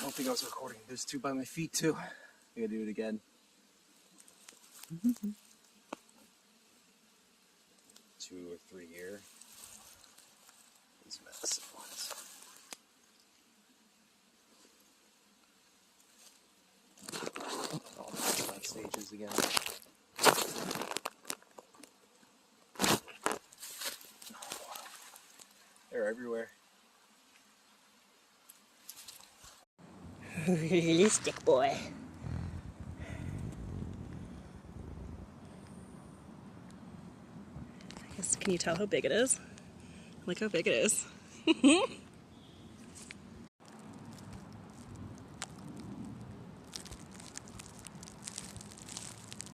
I don't think I was recording. There's two by my feet too. I gotta do it again. 2 or 3 here. These massive ones. Oh, life stages again. They're everywhere. Stick boy. I guess, can you tell how big it is? Look how big it is.